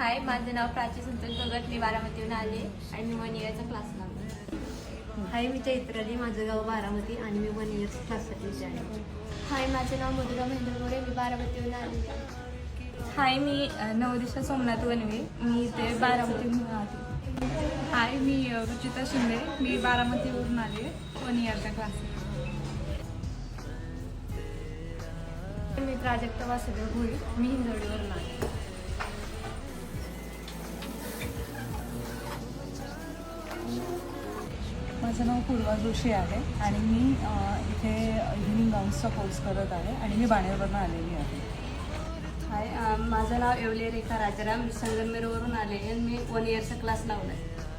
हाय, माझं नाव प्राची संतोष भगत. मी बारामतीहून आले आणि मी 1 इयरचा क्लास लावला. हाय, मी चैत्राली. माझं गाव बारामती आणि मी 1 इयर्स क्लाससाठी आहे. हाय, माझं नाव मधुरा महेंद्र गोरे. मी बारामतीहून आले. हाय, मी नवदिशा सोमनाथ वनवे. मी इथे बारामतीहून आले. हाय, मी रुचिता शिंदे. मी बारामतीवरून आले 1 इयरच्या क्लास. मी प्राजक्ता वासुदेव भोई. मी हिंजवडीवरून आले. माझं नाव पूर्वा जोशी आहे आणि मी इथे इव्हिनिंग गाऊन्सचा कोर्स करत आहे आणि मी बाणेरवरून आलेली आहे. हाय, माझं नाव येवले रेखा राजाराम. मी संगमनेरवरून आले आणि मी 1 इयरचा क्लास लावला आहे.